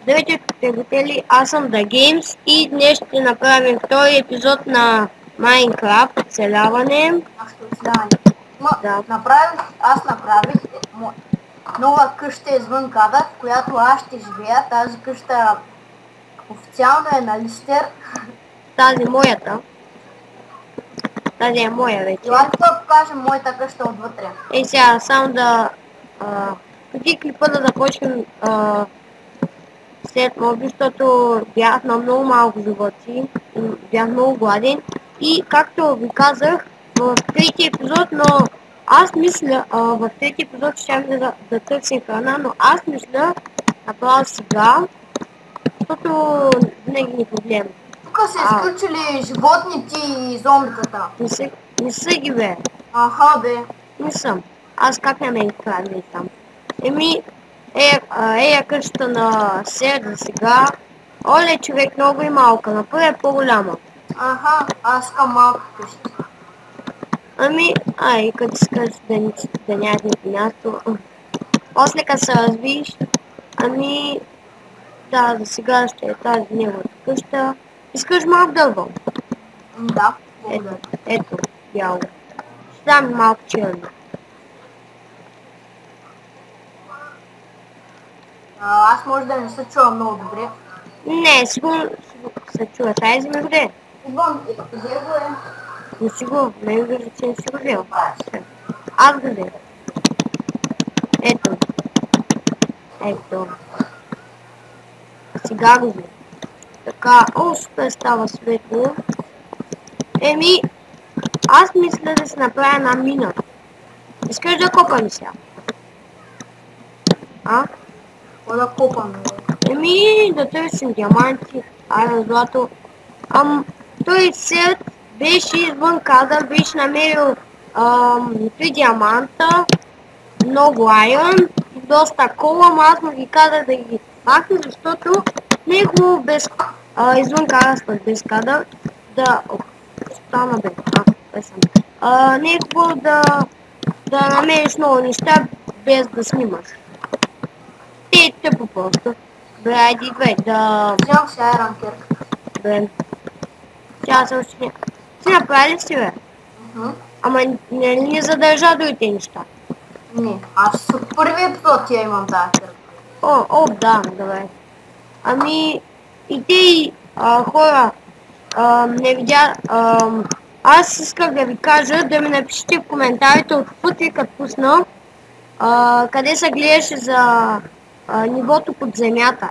Здравейте, приятели, аз съм The Games и днес ще направим втори епизод на Майнкрафт оцеляване. Да. Аз направих нова къща извън града, в която аз ще живея. Тази къща официално е на Листер. Тази моята. Тази е моя вече. Елате да покажем моята къща отвътре. Ей сега, само да... преди клипа да започнем след моби, защото бях на много малко животи, бях много гладен и както ви казах в третия епизод, но аз мисля, в третия епизод ще да търсим храна, но аз мисля направо сега, защото винаги ни проблем. Тук са изключили животните и зомбитата. Не са ги бе. Аха бе. Не съм. Аз как не ме изправя там. Къщата на Серда сега. Оле, човек, много и малка. Напърво е по-голяма. Аха, аз искам малка къща. Като си кажеш да нямаш никакво място. После като се развиш, да, за сега ще е тази неговата къща. Искаш малко дърво? Да, благодаря. Ето, бяло. Ще дам малко черно. Аз може да не се чувам много добре. Не, сигурно се чува. Тази ми горе. Идвам, къде го е? Не си го, не вижда, че не си го взел. Аз го взел. Ето. Ето. Сега го взел. Така, супер става светло. Аз мисля да си направя една мина. Искаш да копам сега? Какво да копам? Да търсим диаманти, злато. Той Серд беше извън кадър, беше намерил 3 диаманта, много айрон и доста кола, но аз му ги казах да ги махне, защото не е хубаво извън кадър, без кадър, не е хубаво да намериш много неща без да снимаш. Те е тъпо просто. Айди, Вземам си айрон кирка. Сега се още не. Ти направи ли си, бе? Ама не задържа другите неща. Не, аз от първи епизод я имам тази кирка. Да, добре. И те хора, не видя... Аз исках да ви кажа, да ми напишете в коментарите от пъти, като пусна, къде се гледаше за нивото под земята.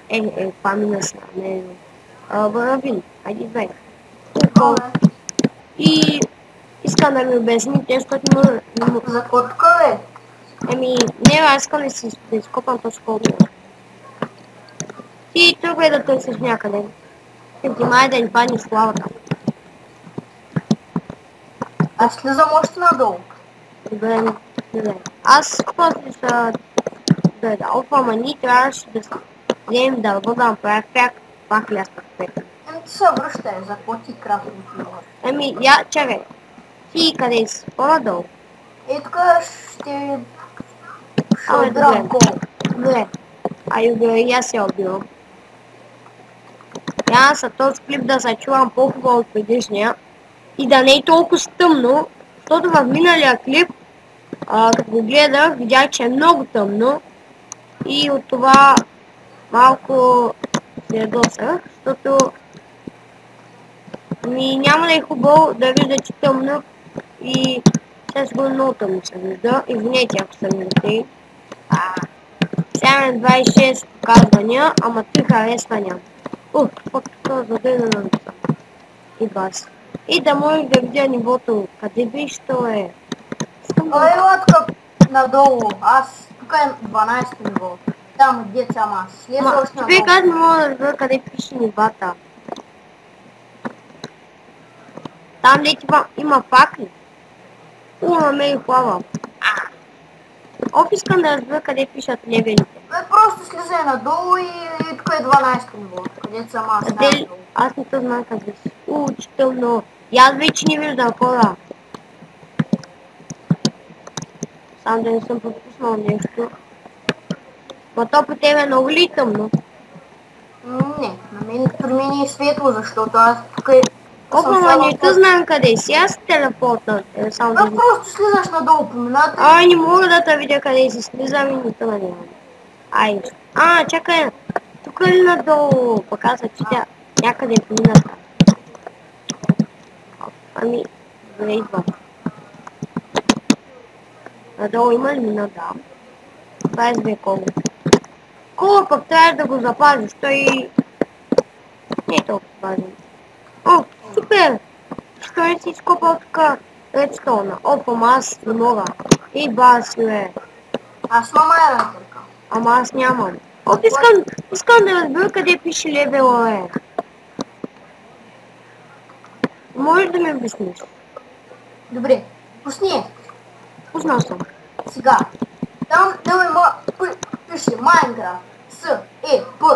Това ми насна, не. Вървин, айди бе. И искам да ми обясните, защото За какво тука, бе? не, аз искам да изкопам този колбо. И тръгвай да търсиш някъде. Внимай да ни падне в лавата. Аз слизам още надолу. Добре. Аз после ще ама ние трябваше да вземем дърво да направя пряк пак ляска в пета. Ти се връщай, за какво ти крафтим това? Чакай. Ти къде си? По-надолу. Тук ще обирам кол. Добре. И аз се обирам. За този клип да се чувам по-хубаво от предишния и да не е толкова тъмно, защото в миналия клип, като го гледах, видях, че е много тъмно и от това малко се ядосах, защото няма да е хубаво да вижда, че тъмно и сега сигурно много тъмно се вижда. Извинете, ако съм виждате. Сега на 26 показвания, ама 3 харесвания. Какво задейна на носа. И бас. И да можеш да видя нивото. Къде биш, то е? Ела тук надолу. Аз тук е 12 ниво. Там где съм аз. Слеза още надолу. Човек, аз не мога да разбера къде пише нивата. Там ли има факли? Намерих лава. Искам да разбера къде пишат левелите. Просто слизай надолу и тук е 12 ниво. Където съм аз. Аз не те знам къде си. Че тъмно. И аз вече не виждам хора. Само да не съм пропуснал нещо. То по тебе много ли тъмно? При мен е светло, защото аз тук съм Опа, не те знам къде си, аз телепортна. Само да просто слизаш надолу по мината. Ай, не мога да те видя къде си, слизам и не те надявам. Ай, чакай, тук ли надолу? Показва, че тя някъде е по мината. Ами, добре, идва. Надолу има ли мина? Да. 22 кола. Кола пък трябва да го запазиш, той не е толкова важен. О, супер! Що не си изкопал тук редстоуна? Опа, аз не мога. И бас, бе. Аз имам айронтърка. Ама аз нямам. Оп, искам да разбера къде пише левела, бе. Можеш да ми обясниш? Добре, пусни. Познал съм. Сега, там има пише Майнкрафт С, Е, П,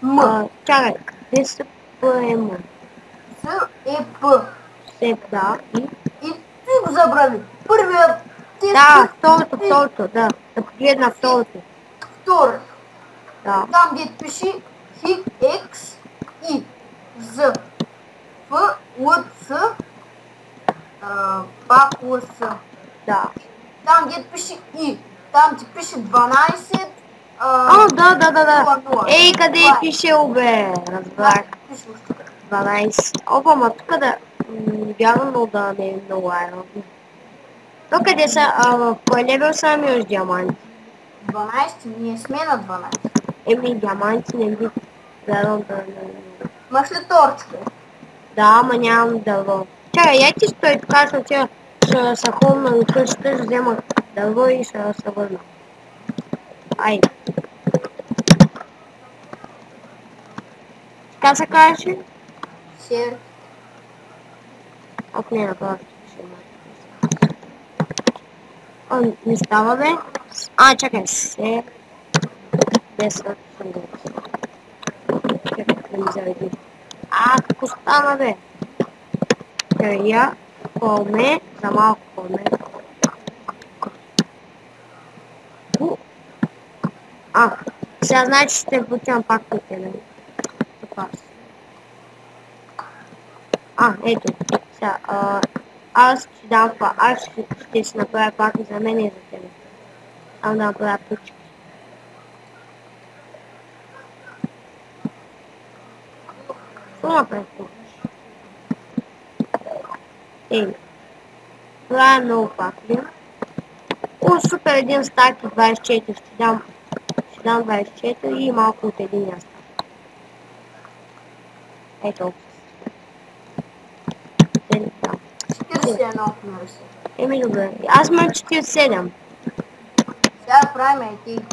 М. Чакай, къде се поема? С, Е, П. Сеп, да, и... И ти го забрави. Първият тест... Да, второто, да. Да погледна второто. Второто. Да. Там где пише Хик, X, И, З, Ф, Л, С, пак Л, С. Да. Там где пише И, там ти пише 12, Да. Ей, къде пише, бе? Разбрах. 12. Опа, ма тук да... Вярно да не е много айрон. То къде са, в кой левел са ами още диаманти? 12, ние сме на 12. Еми, диаманти не би дадал да... Имаш ли торчка? Да, ама нямам дърво. Чакай, я ти стой така, защото ще се ходна на къщата, ще взема дърво и ще се върна. Ай. Така се казваше? Север. Оп, не направо. О, не става, бе. Чакай, се... 10 Чакай, да ми заведи. Какво стана, бе? Я колме, за малко колме. Сега значи ще включвам пак тук, нали? Ето. Сега, аз ще дам това. Аз ще си направя пак и за мен и за тебе. Само да направя пъчки. Какво направя тук? Ей. Това е много пак, ли? О, супер, един стак и 24. Ще дам 24 и малко от един стак. Ето. 41 нарисувам. Еми добре. Аз имам 47. Сега правим и ти.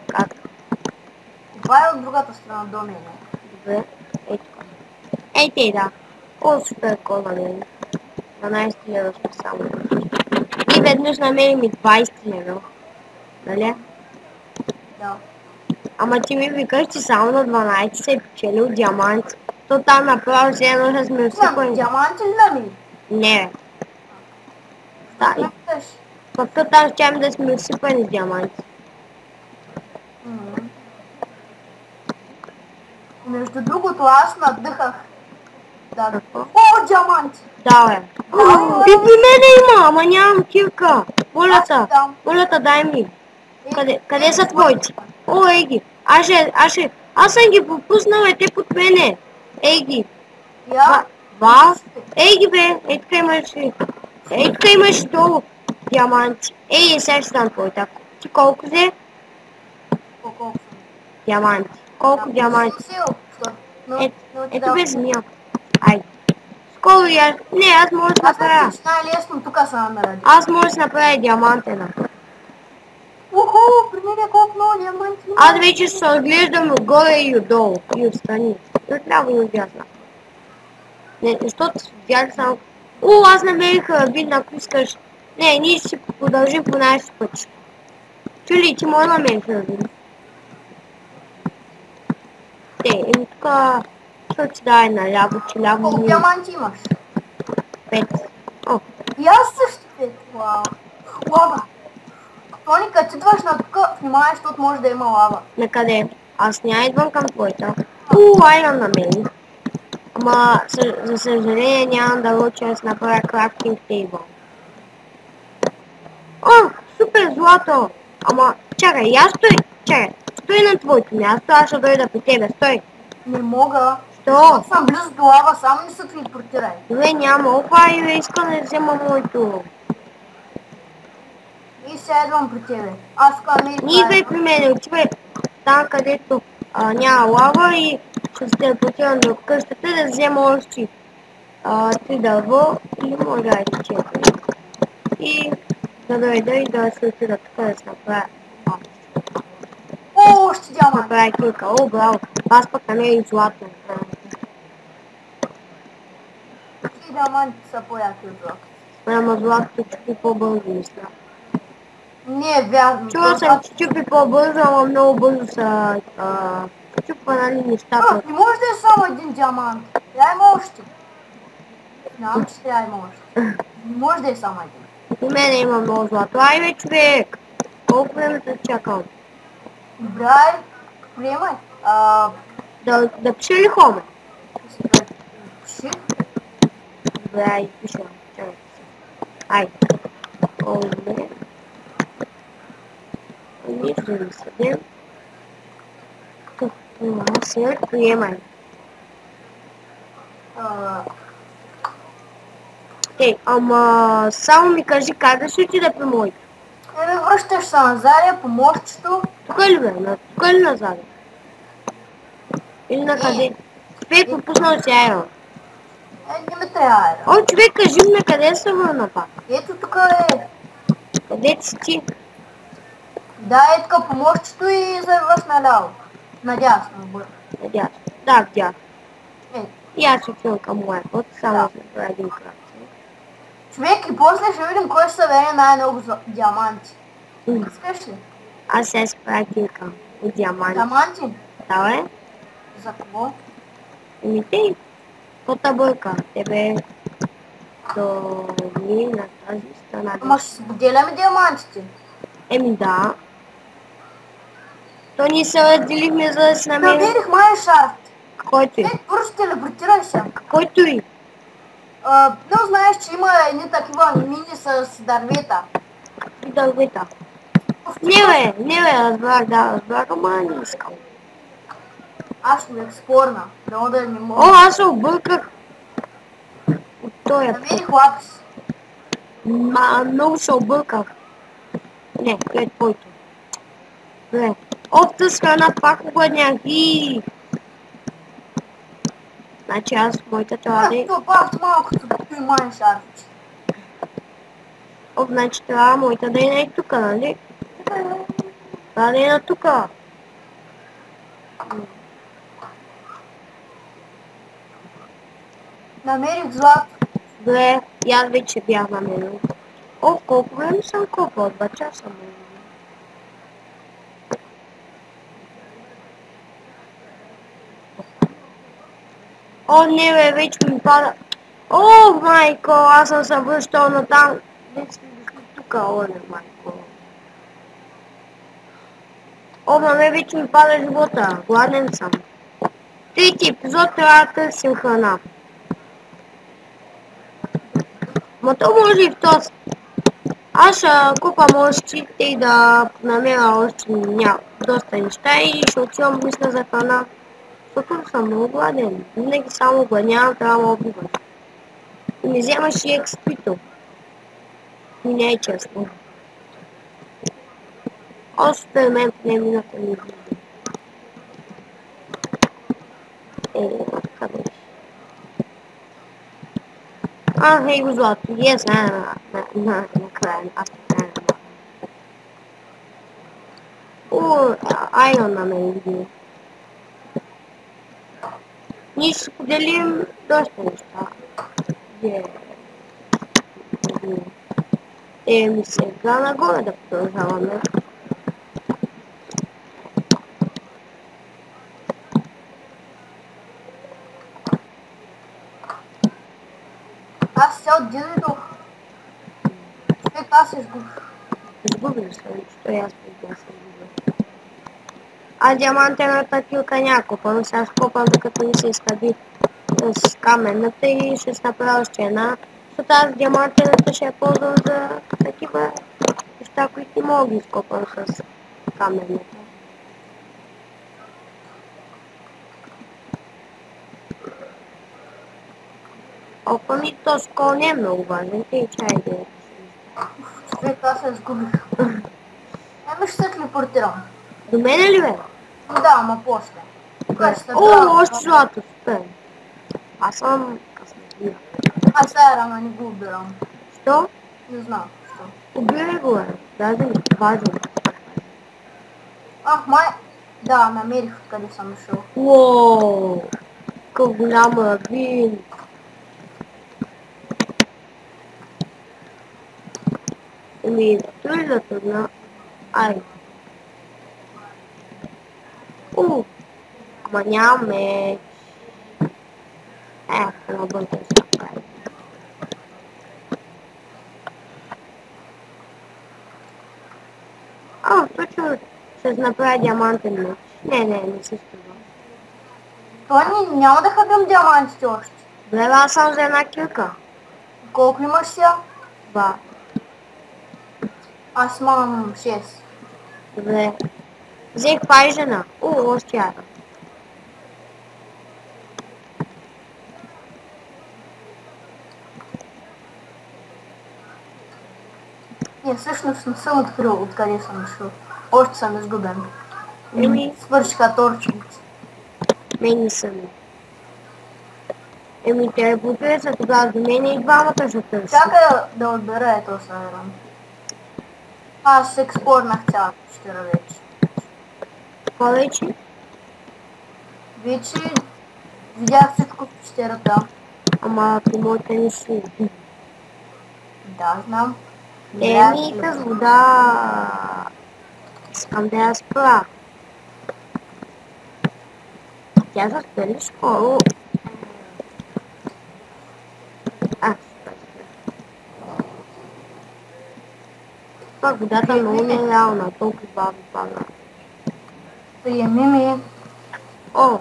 Как? Това е от другата страна до мен. Добре. Ето. Ей те, да. О, супер кола, нали? 12 лева сме само. И веднъж намерим и 20 лева. Нали? Да. Ама ти ми викаш, че само на 12 се е печелил диаманти. То там направо се едно ще сме всипани. Диаманти ли нали? Не, бе. Пък то там щяме да сме всипани с диаманти. Между другото, аз надъхах. Да. О, диаманти! Да, бе. И при мене има, ама нямам кирка. Моля те, дай ми. Къде са твоите? О, ей ги. Аз съм ги пропуснал, те под мене. Ей ги. Ей ги, бе. Ей тук имаш долу диаманти. Ей, сега ще дам твоите. Ти колко взе? Колко? Диаманти. Колко диаманти? Ето бе змия. Ай. Скоро я... Не, аз може да направя. Най-лесно тук са намерали. Аз може да направя диамантена. Уху, при мен е колко много диаманти. Аз вече се отглеждам отгоре и отдолу. И отстрани. И отляво и отдясно. Не, защото видях само... Аз намерих вид, ако искаш. Не, ние ще си продължим по нашия път. Чули, ти може да намериш вид. Еми тук... Що ти дай наляво, че ляво... Колко диаманти имаш? 5. О. И аз също 5. Вау. Лава. Тони, като идваш на тук, внимавай, защото може да има лава. На къде? Аз няма идвам към твоята. Айрон намерих. Ама, за съжаление, нямам да уча да си направя крафтинг тейбъл. О, супер злато! Ама, чакай, чакай, стой на твоето място, аз ще дойда при тебе, стой. Не мога. Що? Защото съм близо до лава, само не се телепортирай. Добре, няма, опа, и искам да взема моето. И сега идвам при тебе. Аз искам и Не идвай при мен, отивай там, където няма лава и ще се телепортирам до къщата да взема още 3 дърво и може да е 4. И да дойда и да се отида тук да се направя. О, още диамант. Направя килка. О, браво. Аз пък намерих злато. 3 диаманти са по-яки от злато. Ама златото чупи по-бързо, мисля. Не е вярно. Чува съм, че чупи по-бързо, ама много бързо са чупва, нали, нещата. Не може да е само един диамант. Трябва има още. Знам, че трябва има още. Не може да е само един. У мене има много злато. Айде, човек! Колко време те чакам? Добре, приемай. Да пише ли хоме? Пиши. Добре, айде, пиша. Айде. Хоме. Нищо да седем. Тук има сега, приемай. Ама само ми кажи как да ще отида при моите. Връщаш се назад по мостчето. Тук ли бе? Тук ли назад? Или на къде? Човек пропуснал си айрон. Не ме трябва айрон. О, човек, кажи ми на къде се върна пак. Ето тук е. Къде си ти? Да, е тук по мостчето и завърваш наляво. Надясно. Надясно. Да, вдясно. Е. И аз ще отивам към моя път, само да направя един крак. Човек, и после ще видим кой ще събере най-много диаманти. Искаш ли? Аз сега си правя килка от диаманти. Диаманти? Да, бе? За кого? Еми те, какво бърка? Тебе до ми на тази страна. Ама ще споделяме диамантите. Еми да. То ние се разделихме, за да си намерим... Намерих майншафт. Който и? Бързо телепортирай се. Който и? Но знаеш, че има едни такива мини с дървета. Какви дървета? Не бе, разбрах, ама не искам. Аз ще ме експорна. Дано да не мога. О, аз се обърках. От този път. Намерих лапис. Много се обърках. Не, глед твоето. Добре. О, в тази страна пак обладнях и... Значи аз моята трябва да е... Това пак малко като майншафт. О, значи трябва моята да е не тука, нали? Трябва да е на тука. Намерих злато. Добре, и аз вече бях намерил. О, колко време съм копал? 2 часа му. О, не бе, вече ми пада. О, майко, аз съм се връщал на там. Вече сме дошли тука, о, не, майко. О, маме, вече ми пада живота. Гладен съм. Трети епизод трябва да търсим храна. Ма то може и в този. Аз ще купам още и да намеря още доста неща и ще отивам мисля за храна. Защото съм много гладен. Винаги само гладнявам, трябва да ме убиваш. И ми вземаш и експито. И не е честно. О, Супермен поне мината ми види. Къде ще? Хей го злато. Yes, накрая. Аз накрая. О, айрон на мен види. Ние ще поделим доста неща. Ми сега нагоре да продължаваме. Аз се отделих. Човек, аз се изгубих. Изгубил съм, че той аз преди да се изгубил. А диамантената килка няма копам. Сега ще копам докато ми се изхъби с каменната и ще се направя още една. Защото аз диамантената ще я ползвам за такива неща, които не мога да ги изкопам с каменната. Опа ми, то скол не е много важен. Тъй чай да е. Човек, аз се изгубих. Еми ще се телепортирам. До мене ли бе? Да, ама после. Кога ще се О, брала? още злато, супер. Аз съм къснотия. Аз сега рано не го убирам. Що? Не знам защо. Убирай го, бе. Даже ми важен. Ах, май... Да, намерих откъде съм дошъл. Уоу! Какъв голям лавин. Еми, той да тръгна. Ай. Ама нямаме. Много бързо се направи. Точно ще направя диамантен меч. Не се струва. Това няма да хабим диамантите още. Добре, аз съм за една килка. Колко имаш сега? 2. Аз имам 6. Добре. Взех пайжена. Още яда. Не, всъщност не съм открил откъде съм дошъл. Още съм изгубен. Еми, Свършиха торчовици. мен не съм. Еми, телепортира се тогава до мен и двамата ще търси. Чакай да отбера ето сайран. Аз експорнах цялата пещера вече. Какво вече? Вече видях всичко в пещерата. Ама при моята не си. Да, знам. Еми, с вода. Искам да я спра. Тя се спели скоро. Пак водата много нереална, толкова бавно пада. Приеми ми. О,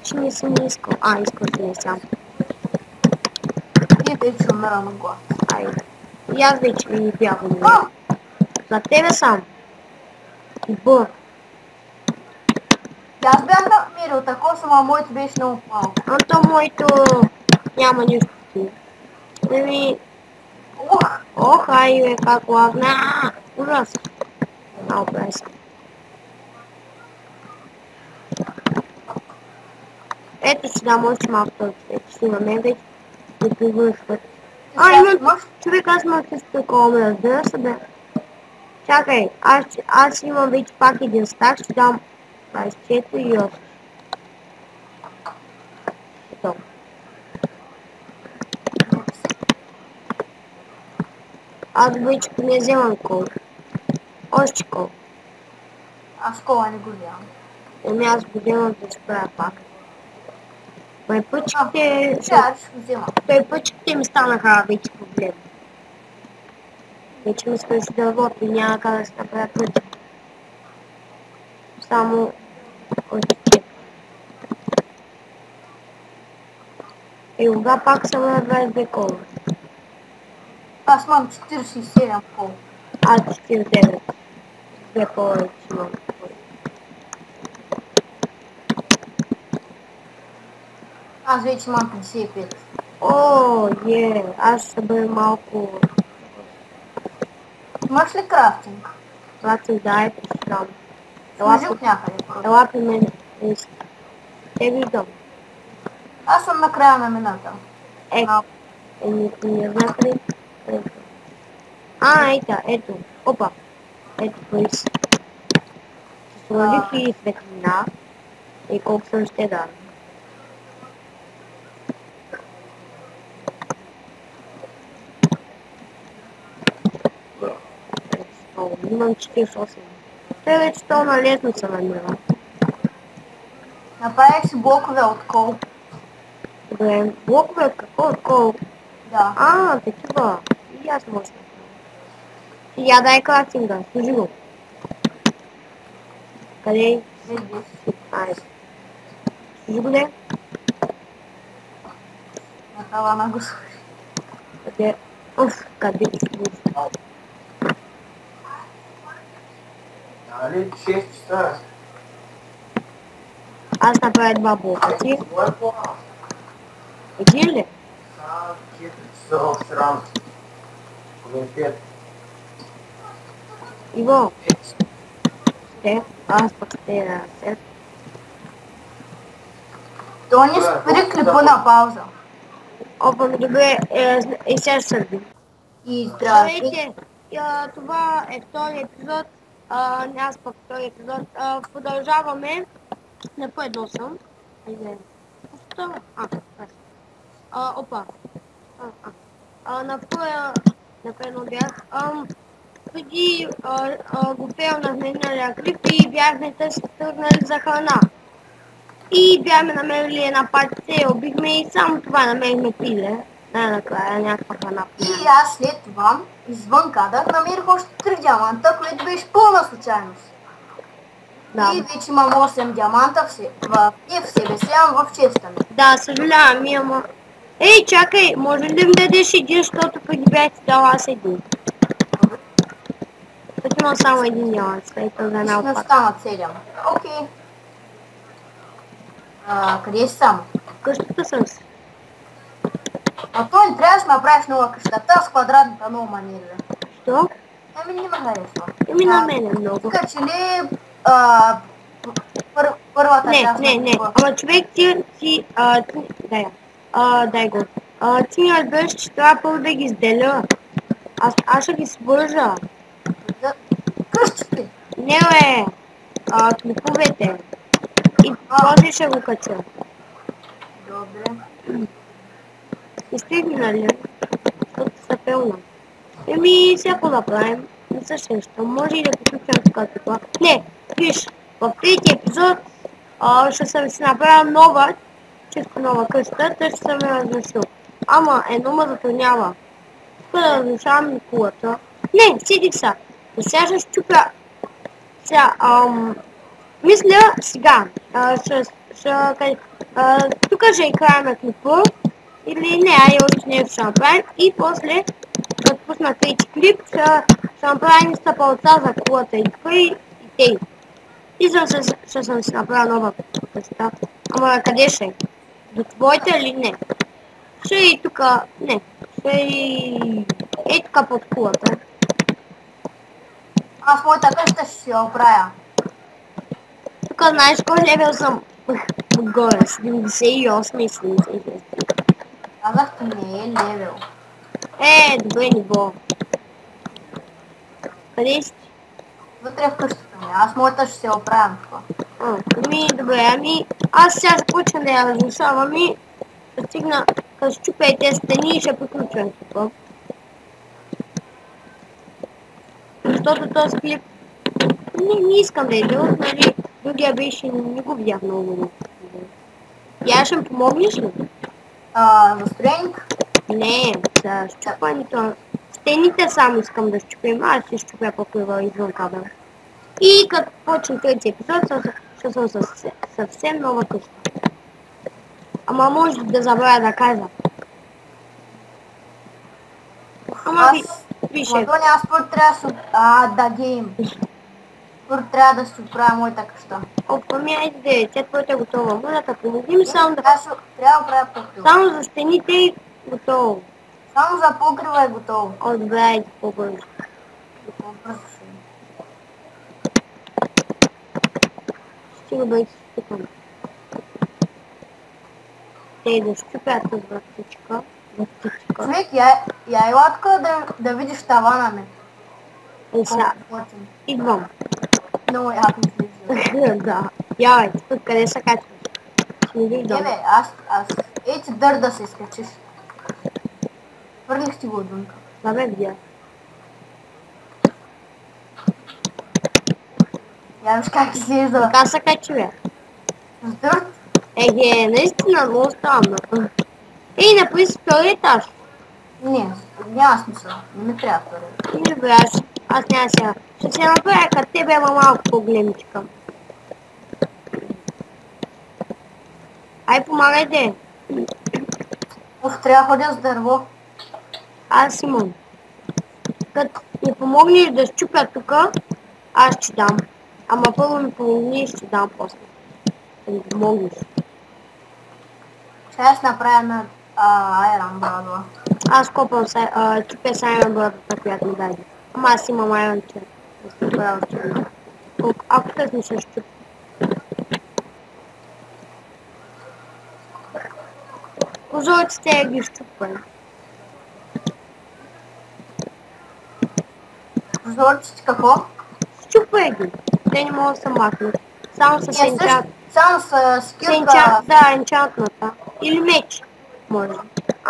че не съм искал. Искал си не сам. И вече умира на глад. Айде. И аз вече не бях умрял. За тебе сам. Б. Аз бях намерил такова, ама моето беше много малко. То моето няма нищо. Еми, айде, как лагна. Ужас. Много преса. Ето сега можеш малко да снимаме вече. Да привършват. Имам човек, аз имам чисто такова ме разбира се, бе. Чакай, аз имам вече пак един стак, ще дам 24 и 8. Ето. Аз вече не вземам кол. Още кол. Аз кола не го вземам. Еми аз го вземам да спра пак. Пъчките... Да, ще го вземам. Пъчките ми станаха вече проблем. Вече ми свърши дървото и няма как да се направя пъчки. Само... Още. Кога пак съм на 22 кола. Аз имам 47 кола. Аз 49. 2 кола вече имам. Аз вече имам 55. Аз ще бъда малко... Имаш ли крафтинг? Крафтинг, да, ето ще дам. Сложих някъде. Ела при мен. Те виждам. Аз съм на края на мината. Не знам къде. Ето. Опа. Ето, поис. Сложих и светлина. И колко съм ще дам. Имам 48. Той вече то на лестница намира. Направих си блокове от кол. Добре, блокове от какво? От кол? Да. Такива. И аз може да. Я дай крафтинга, служи го. Къде? Айде. Жигуле? На тавана го слушай. Къде? Уф, къде си? Нали, 6 часа. Аз направя 2 блока. Ти? Кой е по-малко? Един ли? 4 часа в срам. Половин 5. Иво? Те? Аз пък те да се. То не спри клипа на пауза. Опа, добре, сега ще сърди. И здравейте. Здравейте! Това е втори епизод. Аз пък втори епизод. Продължаваме. На по-едно съм. Айде. Второ. Опа. На по-едно бях. Преди го пелнах на миналия клип и бяхме тръгнали за храна. И бяхме намерили една патица и убихме и само това намерихме пиле. Накрая някаква храна. И аз след това, извън кадър, намерих още 3 диаманта, което беше пълна случайност. Да. И вече имам 8 диаманта в себе си, в честа ми. Да, съжалявам, ама... Ей, чакай, може ли да ми дадеш един, защото преди бях ти дала аз един? Тук имам само един диамант, след за една Ще опака. станат 7. Окей. Къде си само? Къщата съм си. А той не трябва да си направиш нова къща. Та с квадратната много манерира. Що? Ами не ме харесва. Еми на мен е много. Така че ли първата част Не. на това? Ама човек дай го. Ти ми разбираш, че трябва първо да ги изделя. Аз ще ги свържа. Къщите. Не бе, клиповете. И после ще го кача. Добре. Изтигни, нали? Защото са пълна. Еми, всяко да правим. Не също нещо. Може и да приключим така това. Не, виж, в третия епизод ще съм си направил нова, чисто нова къща, тъй ще съм я разрешил. Ама едно ме затруднява. Тук да разрешавам кулата. Не, седих са. И сега ще щупя. Сега, мисля сега. Тук ще е края на клипа. Или не, още не ще направим. И после ще отпусна трети клип, ще направим стъпалца за кулата и тук и тей. И ще съм си направил нова къща. Ама къде ще е? До твоите или не? Ще и тук, не. Ще и тук под кулата. Аз моята къща ще си я оправя. Тук знаеш кой левел съм отгоре? 78 и 76. Казах ти не е левел. Добре ниво. Къде си? Вътре в къщата ми. Аз моята ще се я оправям това. Добре, аз сега започна да я разрушавам и ще стигна, като щупя и тези стени и ще приключвам тук. Защото този клип не искам да е дълъг, нали? Другия беше, не го видях много. И аз ще ми помогнеш ли? За строенк? Не, за щупването. Стените само искам да щупим, аз ще щупя покрива извън кадър. И като почне трети епизод, ще съм съвсем нова къща. Ама може да забравя да кажа. Ама виж. Матони, аз първо трябва да гейм. Първо трябва да си оправя моята къща. Опа, айде, тя твоята е готова. Може да помогни ми само да... Трябва да правя покрива. Само за стените и готово. Само за покрива е готово. Добре, айде по-бързо. По-бързо ще е. Стига да изтикам. Те да щупят с вратичка. Човек, я ела тук да видиш тавана ми. И сега, Готин. идвам. Много яко изглежда. Да. Явай, тук къде се качваш? Не виждам. Бе, аз ти дър да се изкачиш. Върних ти го отвънка. Да бе, видя. Я виж как излиза. Така се качи, бе. С дърт? Наистина, много странно. Напри си втори етаж. Не, няма смисъл. Не ми трябва втори. Не бе, аз няма сега. Ще се направя като тебе, ама малко по-големичка. Ай, помагайте. Уф, трябва да ходя с дърво. Аз имам. Като ми помогнеш да щупя тука, аз ще дам. Ама първо ми помогни и ще дам после. Да ми помогнеш. Ще аз направя на Iron Bradва. Аз копам чупя с Iron Blood, която ми даде. Ама аз имам Iron Chest. Да се правя черно. Ако тъс не се щупя. Прозорците ги щупвай. Прозорците какво? Щупвай ги. Те не могат да се махнат. Само с енчант. Само с скилка. Да, енчантната. Или меч. Може.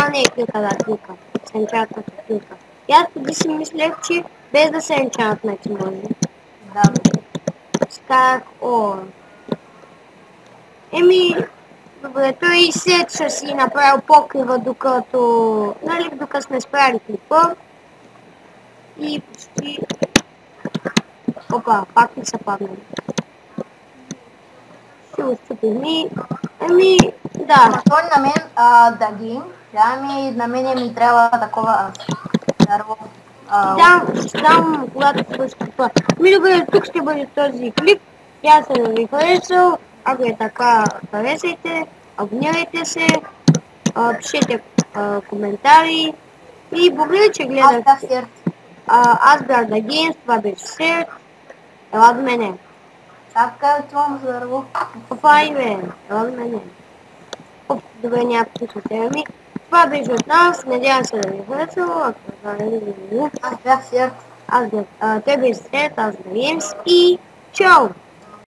А не, клика, да, клика. С енчантната клика. И аз преди си мислех, че без да се енчантна ти може. Да. Скарах Еми, добре, той и след ще си направил покрива, докато... Нали, докато сме справили клипа. И почти... Опа, пак ми са паднали. Ще го щупим и... Еми, да. Той на мен даги. На мене ми трябва такова дърво. Ще дам, когато свърши клипа. Ми добре, тук ще бъде този клип. Аз съм ви харесал. Ако е така, харесайте, абонирайте се, пишете коментари и благодаря, че гледахте. Аз бях Серт. Аз бях The Games, това беше Серт. Ела до мене. Чакай, чувам за дърво. Папай, бе, ела до мене. Добре, някакво слушате ми. Това беше от нас, надявам се да ви харесало. Аз бях Серт. Той беше Серт, аз The Games и чао!